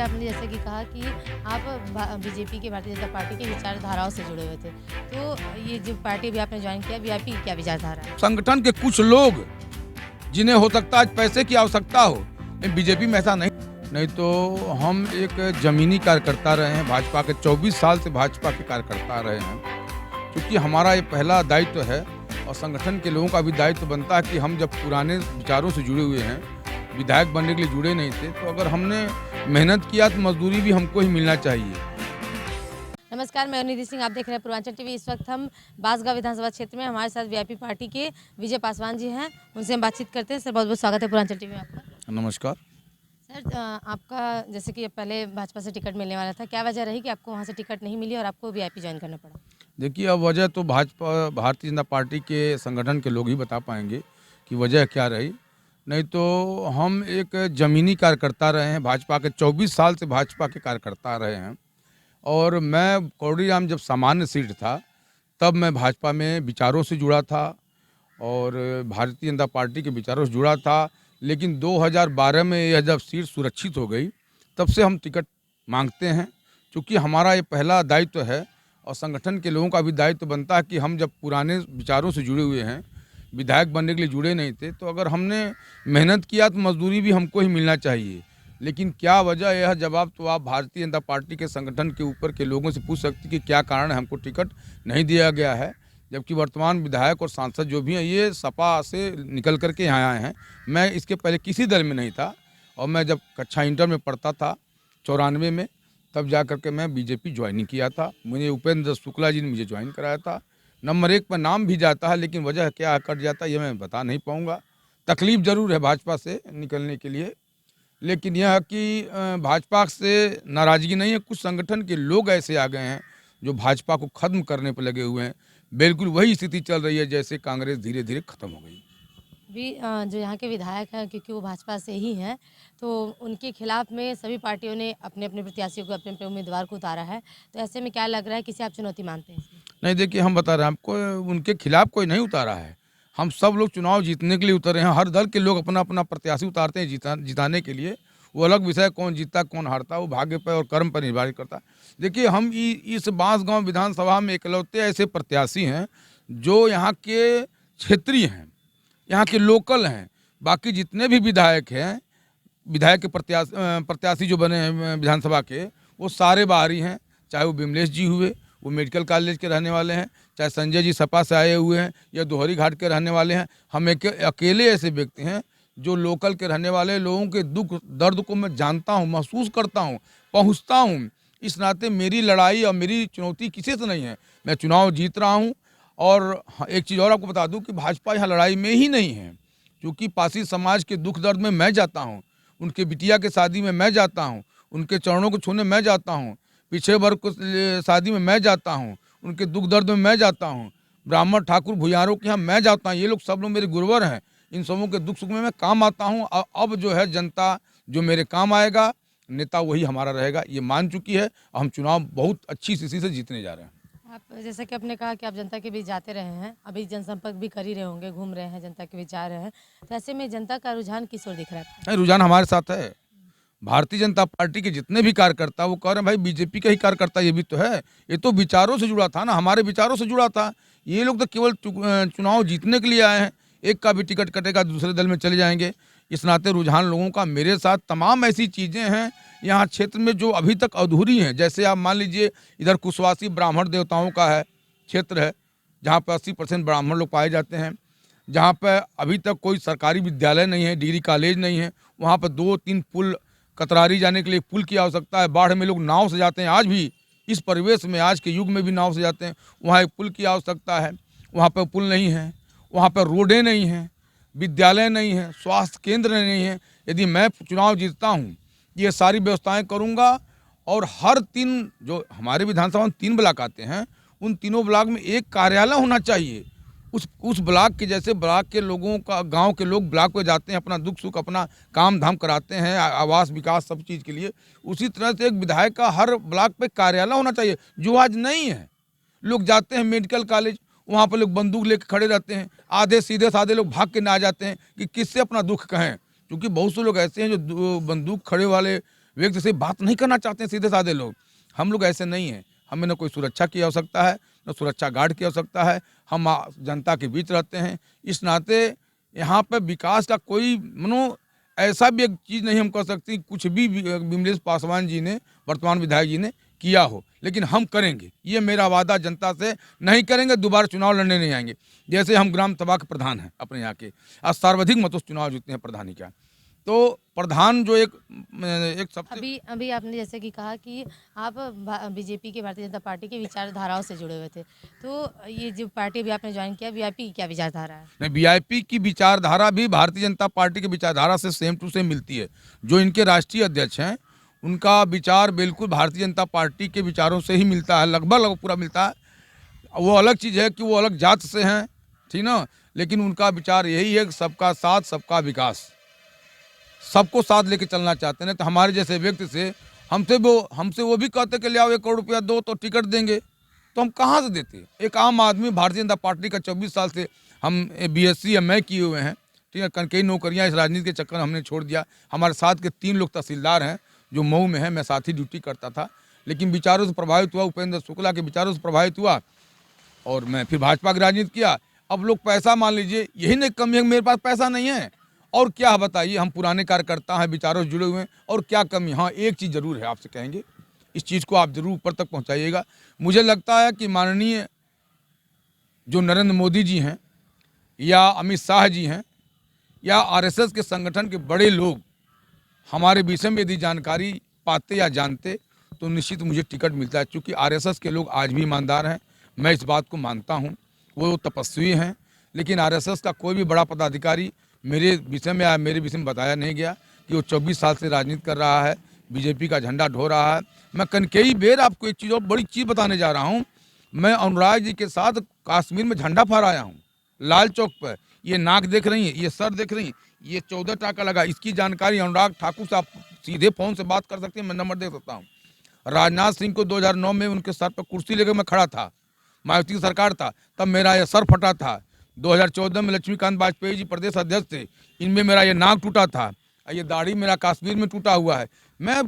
आपने जैसे कि कहा कि आप बीजेपी के भारतीय जनता पार्टी की विचारधाराओं से जुड़े हुए थे। तो ये जो पार्टी भी आपने ज्वाइन किया, वीआईपी की क्या विचारधारा है? संगठन के कुछ लोग जिन्हें हो सकता है आज पैसे की आवश्यकता हो, लेकिन बीजेपी में ऐसा नहीं तो हम एक जमीनी कार्यकर्ता रहे हैं। भाजपा के 24 साल से भाजपा के कार्यकर्ता रहे हैं। क्योंकि हमारा ये पहला दायित्व है और संगठन के लोगों का भी दायित्व बनता है कि हम जब पुराने विचारों से जुड़े हुए हैं, विधायक बनने के लिए जुड़े नहीं थे, तो अगर हमने मेहनत किया तो मजदूरी भी हमको ही मिलना चाहिए। नमस्कार, मैं निधि सिंह, आप देख रहे हैं पूर्वांचल टीवी। इस वक्त हम बांसगांव विधानसभा क्षेत्र में, हमारे साथ वीआईपी पार्टी के विजय पासवान जी हैं, उनसे हम बातचीत करते हैं। सर, बहुत बहुत स्वागत है पूर्वांचल टीवी में आपका। नमस्कार। सर, आपका जैसे कि पहले भाजपा से टिकट मिलने वाला था, क्या वजह रही कि आपको वहाँ से टिकट नहीं मिली और आपको वीआईपी ज्वाइन करना पड़ा? देखिए, अब वजह तो भारतीय जनता पार्टी के संगठन के लोग ही बता पाएंगे कि वजह क्या रही। नहीं तो हम एक जमीनी कार्यकर्ता रहे हैं। भाजपा के 24 साल से भाजपा के कार्यकर्ता रहे हैं और मैं कौड़ीराम जब सामान्य सीट था तब मैं भाजपा में विचारों से जुड़ा था और भारतीय जनता पार्टी के विचारों से जुड़ा था। लेकिन 2012 में यह जब सीट सुरक्षित हो गई तब से हम टिकट मांगते हैं। क्योंकि हमारा ये पहला दायित्व है और संगठन के लोगों का भी दायित्व बनता है कि हम जब पुराने विचारों से जुड़े हुए हैं, विधायक बनने के लिए जुड़े नहीं थे, तो अगर हमने मेहनत किया तो मजदूरी भी हमको ही मिलना चाहिए। लेकिन क्या वजह, यह जवाब तो आप भारतीय जनता पार्टी के संगठन के ऊपर के लोगों से पूछ सकते कि क्या कारण है हमको टिकट नहीं दिया गया है। जबकि वर्तमान विधायक और सांसद जो भी हैं ये सपा से निकल करके यहाँ आए हैं। मैं इसके पहले किसी दल में नहीं था और मैं जब कक्षा इंटर में पढ़ता था 94 में, तब जा करके मैं बीजेपी ज्वाइनिंग किया था। मुझे उपेंद्र शुक्ला जी ने मुझे ज्वाइन कराया था। नंबर 1 पर नाम भी जाता है, लेकिन वजह क्या कट जाता है ये मैं बता नहीं पाऊँगा। तकलीफ ज़रूर है भाजपा से निकलने के लिए, लेकिन यह कि भाजपा से नाराज़गी नहीं है। कुछ संगठन के लोग ऐसे आ गए हैं जो भाजपा को ख़त्म करने पर लगे हुए हैं। बिल्कुल वही स्थिति चल रही है जैसे कांग्रेस धीरे धीरे ख़त्म हो गई। भी जो यहाँ के विधायक हैं, क्योंकि वो भाजपा से ही हैं, तो उनके खिलाफ में सभी पार्टियों ने अपने अपने प्रत्याशियों को, अपने अपने उम्मीदवार को उतारा है। तो ऐसे में क्या लग रहा है, किसे आप चुनौती मानते हैं इसमें? नहीं, देखिए, हम बता रहे हैं आपको, उनके खिलाफ कोई नहीं उतारा है। हम सब लोग चुनाव जीतने के लिए उतरे हैं। हर दल के लोग अपना अपना प्रत्याशी उतारते हैं जिताने के लिए। वो अलग विषय, कौन जीतता कौन हारता वो भाग्य पर और कर्म पर निर्भर करता है। देखिए, हम इस बांसगांव विधानसभा में इकलौते ऐसे प्रत्याशी हैं जो यहाँ के क्षेत्रीय हैं, यहाँ के लोकल हैं। बाकी जितने भी विधायक हैं, विधायक के प्रत्याशी जो बने हैं विधानसभा के, वो सारे बाहरी हैं। चाहे वो विमलेश जी हुए, वो मेडिकल कॉलेज के रहने वाले हैं, चाहे संजय जी सपा से आए हुए हैं या दोहरी घाट के रहने वाले हैं। हम अकेले ऐसे व्यक्ति हैं जो लोकल के रहने वाले लोगों के दुख दर्द को मैं जानता हूँ, महसूस करता हूँ, पहुँचता हूँ। इस नाते मेरी लड़ाई और मेरी चुनौती किसी से नहीं है। मैं चुनाव जीत रहा हूँ। और एक चीज़ और आपको बता दूँ कि भाजपा यहाँ लड़ाई में ही नहीं है। क्योंकि पासी समाज के दुख दर्द में मैं जाता हूँ, उनके बिटिया के शादी में मैं जाता हूँ, उनके चरणों को छूने मैं जाता हूँ, पिछड़े वर्ग को शादी में मैं जाता हूँ, उनके दुख दर्द में मैं जाता हूँ, ब्राह्मण ठाकुर भुयारों के यहाँ मैं जाता हूँ। ये लोग सब लोग मेरे गुरुवर हैं। इन सबों के दुख सुख में मैं काम आता हूँ। अब जो है जनता जो मेरे काम आएगा, नेता वही हमारा रहेगा, ये मान चुकी है। हम चुनाव बहुत अच्छी स्थिति से जीतने जा रहे हैं। आप जैसा कि आपने कहा कि आप जनता के बीच जाते रहे हैं, अभी जनसंपर्क भी कर ही रहे होंगे, घूम रहे हैं, जनता के बीच जा रहे हैं। तो ऐसे में जनता का रुझान किस ओर दिख रहा है आपको? नहीं, रुझान हमारे साथ है। भारतीय जनता पार्टी के जितने भी कार्यकर्ता वो कह रहे हैं भाई बीजेपी का ही कार्यकर्ता ये भी तो है। ये तो विचारों से जुड़ा था ना, हमारे विचारों से जुड़ा था। ये लोग तो केवल चुनाव जीतने के लिए आए हैं। एक का भी टिकट कटेगा दूसरे दल में चले जाएंगे। इस नाते रुझान लोगों का मेरे साथ तमाम ऐसी चीज़ें हैं यहाँ क्षेत्र में जो अभी तक अधूरी हैं। जैसे आप मान लीजिए, इधर कुशवासी ब्राह्मण देवताओं का है क्षेत्र है, जहाँ पर 80% ब्राह्मण लोग पाए जाते हैं। जहाँ पर अभी तक कोई सरकारी विद्यालय नहीं है, डिग्री कॉलेज नहीं है। वहाँ पर 2-3 पुल, कतरारी जाने के लिए पुल की आवश्यकता है। बाढ़ में लोग नाव से जाते हैं, आज भी इस परिवेश में, आज के युग में भी नाव से जाते हैं। वहाँ एक पुल की आवश्यकता है, वहाँ पर पुल नहीं है। वहाँ पर रोडें नहीं हैं, विद्यालय नहीं है, स्वास्थ्य केंद्र नहीं है। यदि मैं चुनाव जीतता हूँ, ये सारी व्यवस्थाएं करूँगा। और हर 3 जो हमारे विधानसभा में 3 ब्लॉक आते हैं, उन तीनों ब्लॉक में एक कार्यालय होना चाहिए। उस ब्लॉक के जैसे ब्लॉक के लोगों का, गांव के लोग ब्लॉक पे जाते हैं, अपना दुख सुख, अपना काम धाम कराते हैं, आवास विकास सब चीज़ के लिए। उसी तरह से एक विधायक का हर ब्लॉक पे कार्यालय होना चाहिए, जो आज नहीं है। लोग जाते हैं मेडिकल कॉलेज, वहाँ पर लोग बंदूक लेकर खड़े रहते हैं। आधे सीधे साधे लोग भाग के ना आ जाते हैं कि किससे अपना दुख कहें। क्योंकि बहुत से लोग ऐसे हैं जो बंदूक खड़े वाले व्यक्ति से बात नहीं करना चाहते हैं सीधे साधे लोग। हम लोग ऐसे नहीं हैं। हमें न कोई सुरक्षा की आवश्यकता है, न सुरक्षा गार्ड की आवश्यकता है। हम जनता के बीच रहते हैं। इस नाते यहाँ पे विकास का कोई ऐसा भी एक चीज़ नहीं हम कह सकते कुछ भी विमलेश पासवान जी ने, वर्तमान विधायक जी ने किया हो, लेकिन हम करेंगे। ये मेरा वादा जनता से, नहीं करेंगे दोबारा चुनाव लड़ने नहीं आएंगे। जैसे हम ग्राम सभा के प्रधान हैं अपने यहाँ के, आज सर्वाधिक मतों से चुनाव जीतते हैं प्रधानी का। तो प्रधान जो एक सबसे अभी आपने जैसे कि कहा कि आप बीजेपी के, भारतीय जनता पार्टी की विचारधाराओं से जुड़े हुए थे, तो ये जो पार्टी अभी आपने ज्वाइन किया, वीआईपी की क्या विचारधारा है? नहीं, वीआईपी की विचारधारा भी भारतीय जनता पार्टी की विचारधारा से सेम टू सेम मिलती है। जो इनके राष्ट्रीय अध्यक्ष हैं उनका विचार बिल्कुल भारतीय जनता पार्टी के विचारों से ही मिलता है, लगभग पूरा मिलता है। वो अलग चीज़ है कि वो अलग जात से हैं, ठीक ना, लेकिन उनका विचार यही है कि सबका साथ सबका विकास, सबको साथ लेके चलना चाहते हैं। तो हमारे जैसे व्यक्ति से हमसे वो भी कहते कि ले आओ 1 करोड़ रुपया दो तो टिकट देंगे, तो हम कहाँ से देते? एक आम आदमी भारतीय जनता पार्टी का 24 साल से हम बीएससी एमए किए हुए हैं, ठीक है। कई नौकरियां इस राजनीति के चक्कर में हमने छोड़ दिया। हमारे साथ के 3 लोग तहसीलदार हैं जो मऊ में है, मैं साथ ही ड्यूटी करता था, लेकिन विचारों से प्रभावित हुआ, उपेंद्र शुक्ला के विचारों से प्रभावित हुआ और मैं फिर भाजपा की राजनीति किया। अब लोग पैसा, मान लीजिए यही नहीं कमी है, मेरे पास पैसा नहीं है और क्या बताइए, हम पुराने कार्यकर्ता हैं, विचारों से जुड़े हुए हैं और क्या कमी। हाँ, एक चीज़ जरूर है, आपसे कहेंगे इस चीज़ को आप जरूर ऊपर तक पहुंचाइएगा। मुझे लगता है कि माननीय जो नरेंद्र मोदी जी हैं या अमित शाह जी हैं या आरएसएस के संगठन के बड़े लोग हमारे विषय में यदि जानकारी पाते या जानते तो निश्चित मुझे टिकट मिलता है। क्योंकि आरएसएस के लोग आज भी ईमानदार हैं, मैं इस बात को मानता हूं, वो तपस्वी हैं, लेकिन आरएसएस का कोई भी बड़ा पदाधिकारी मेरे विषय में बताया नहीं गया कि वो 24 साल से राजनीति कर रहा है, बीजेपी का झंडा ढो रहा है। मैं कई बेर आपको एक चीज़ और बड़ी चीज़ बताने जा रहा हूँ। मैं अनुराग जी के साथ कश्मीर में झंडा फहराया हूँ, लाल चौक पर। ये नाक देख रही हैं, ये सर देख रही हैं, ये 14 टाका लगा। इसकी जानकारी अनुराग ठाकुर से आप सीधे फ़ोन से बात कर सकते हैं, मैं नंबर दे सकता हूँ। राजनाथ सिंह को 2009 में उनके सर पर कुर्सी लेकर मैं खड़ा था, मायावती की सरकार था, तब मेरा ये सर फटा था। 2014 में लक्ष्मीकांत वाजपेयी जी प्रदेश अध्यक्ष थे, इनमें मेरा ये नाक टूटा था, ये दाढ़ी मेरा कश्मीर में टूटा हुआ है। मैं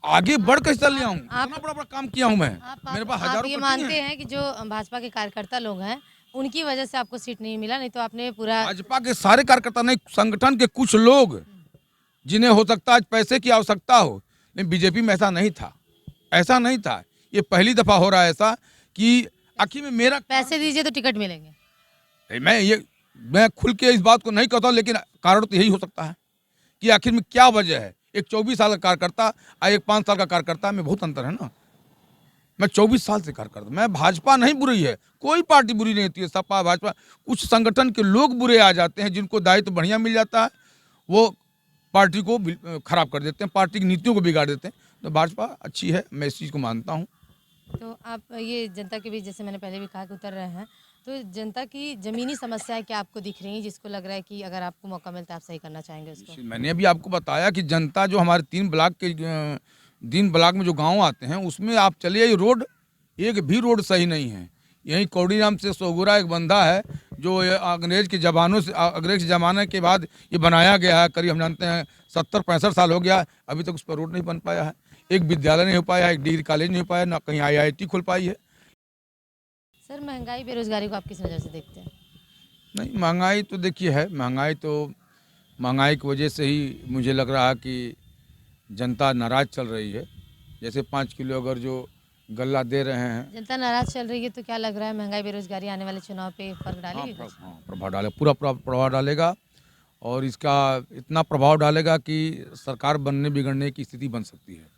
आगे बढ़ कर चल लिया हूँ, इतना बड़ा काम किया हूँ मैं। मेरे पास हजारों। आप ये मानते हैं कि जो भाजपा के कार्यकर्ता लोग हैं उनकी वजह से आपको सीट नहीं मिला, नहीं तो आपने पूरा भाजपा के सारे कार्यकर्ता नहीं, संगठन के कुछ लोग जिन्हें हो सकता है पैसे की आवश्यकता हो, लेकिन बीजेपी में ऐसा नहीं था, ऐसा नहीं था। ये पहली दफा हो रहा है ऐसा कि आखिर में मेरा पैसे दीजिए तो टिकट मिलेंगे। मैं खुल के इस बात को नहीं कहता, लेकिन कारण तो यही हो सकता है कि आखिर में क्या वजह है। एक 24 साल का कार्यकर्ता और एक 5 साल का कार्यकर्ता में बहुत अंतर है ना। मैं 24 साल से कार्यकर्ता, मैं भाजपा नहीं बुरी है, कोई पार्टी बुरी नहीं होती है, सपा भाजपा, कुछ संगठन के लोग बुरे आ जाते हैं जिनको दायित्व तो बढ़िया मिल जाता है, वो पार्टी को खराब कर देते हैं, पार्टी की नीतियों को बिगाड़ देते हैं। तो भाजपा अच्छी है, मैं इस चीज़ को मानता हूँ। तो आप ये जनता के बीच, जैसे मैंने पहले भी कहा कि उतर रहे हैं, तो जनता की ज़मीनी समस्याएं क्या आपको दिख रही हैं जिसको लग रहा है कि अगर आपको मौका मिलता है आप सही करना चाहेंगे उसको? मैंने अभी आपको बताया कि जनता जो हमारे 3 ब्लॉक में जो गांव आते हैं उसमें आप चलिए, ये रोड एक भी रोड सही नहीं है। यहीं कौड़ीराम से सोगुरा एक बंधा है जो अंग्रेज के ज़माने के बाद ये बनाया गया है, करीब हम जानते हैं 70-65 साल हो गया, अभी तक उस पर रोड नहीं बन पाया है, एक विद्यालय नहीं हो पाया है, एक डिग्री कॉलेज नहीं हो पाया, ना कहीं IIT खुल पाई है। सर, महंगाई बेरोजगारी को आप किस नज़र से देखते हैं? नहीं, महंगाई तो देखिए है, महंगाई की वजह से ही मुझे लग रहा है कि जनता नाराज चल रही है। जैसे 5 किलो अगर जो गल्ला दे रहे हैं, जनता नाराज चल रही है, तो क्या लग रहा है महंगाई बेरोजगारी आने वाले चुनाव पे फर्क डालेगी? प्रभाव डालेगा, पूरा प्रभाव डालेगा और इसका इतना प्रभाव डालेगा कि सरकार बनने बिगड़ने की स्थिति बन सकती है।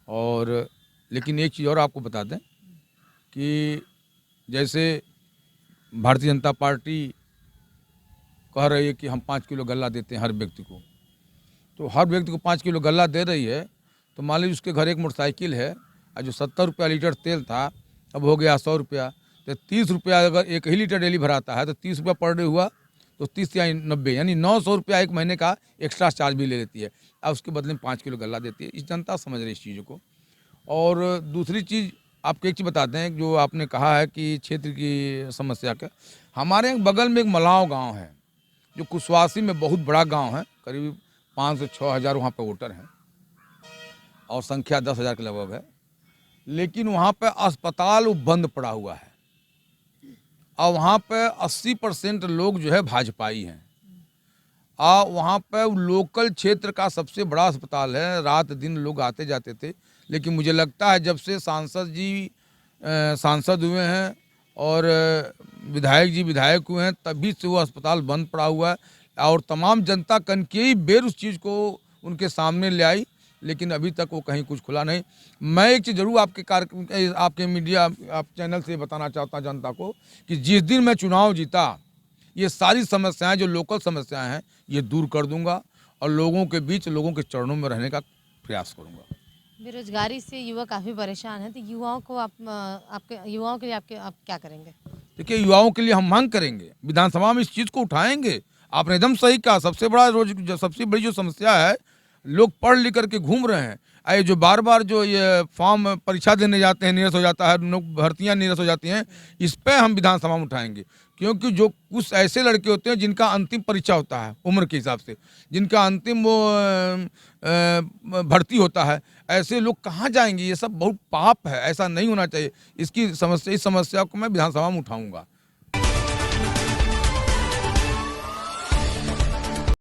और लेकिन एक चीज़ और आपको बता दें कि जैसे भारतीय जनता पार्टी कह रही है कि हम 5 किलो गल्ला देते हैं हर व्यक्ति को, तो हर व्यक्ति को 5 किलो गल्ला दे रही है, तो मान लीजिए उसके घर एक मोटरसाइकिल है और जो 70 रुपया लीटर तेल था अब हो गया 100 रुपया, तो 30 रुपया अगर 1 ही लीटर डेली भराता है तो 30 रुपया पर डे हुआ, तो 30 या 90 यानी 900 रुपया एक महीने का एक्स्ट्रा चार्ज भी ले लेती है और उसके बदले में 5 किलो गल्ला देती है। इस जनता समझ रही है इस चीज़ों को। और दूसरी चीज़ आपको एक चीज़ बताते हैं, जो आपने कहा है कि क्षेत्र की समस्या का, हमारे बगल में एक मलाव गांव है जो कुशवासी में बहुत बड़ा गांव है, करीब 5 से 6 हज़ार वहाँ पर वोटर हैं। और संख्या 10,000 के लगभग है, लेकिन वहाँ पे अस्पताल वो बंद पड़ा हुआ है और वहाँ पे 80% लोग जो है भाजपाई हैं। वहाँ पे लोकल क्षेत्र का सबसे बड़ा अस्पताल है, रात दिन लोग आते जाते थे, लेकिन मुझे लगता है जब से सांसद जी सांसद हुए हैं और विधायक जी विधायक हुए हैं, तभी से वो अस्पताल बंद पड़ा हुआ है और तमाम जनता कई बेर उस चीज़ को उनके सामने ले आई, लेकिन अभी तक वो कहीं कुछ खुला नहीं। मैं एक चीज़ जरूर आपके मीडिया आप चैनल से बताना चाहता हूँ जनता को कि जिस दिन मैं चुनाव जीता, ये सारी समस्याएं जो लोकल समस्याएं हैं ये दूर कर दूंगा और लोगों के बीच लोगों के चरणों में रहने का प्रयास करूंगा। बेरोजगारी से युवा काफ़ी परेशान है, तो युवाओं को आपके युवाओं के लिए आप क्या करेंगे? देखिए, युवाओं के लिए हम मांग करेंगे, विधानसभा में इस चीज़ को उठाएंगे। आपने एकदम सही कहा, सबसे बड़ी जो समस्या है, लोग पढ़ लिख करके घूम रहे हैं। ये जो बार बार जो ये फॉर्म परीक्षा देने जाते हैं, निरस्त हो जाता है, लोग भर्तियां निरस्त हो जाती हैं, इस पर हम विधानसभा में उठाएंगे। क्योंकि जो कुछ ऐसे लड़के होते हैं जिनका अंतिम परीक्षा होता है उम्र के हिसाब से, जिनका अंतिम वो भर्ती होता है, ऐसे लोग कहाँ जाएंगे? ये सब बहुत पाप है, ऐसा नहीं होना चाहिए। इस समस्या को मैं विधानसभा में उठाऊंगा।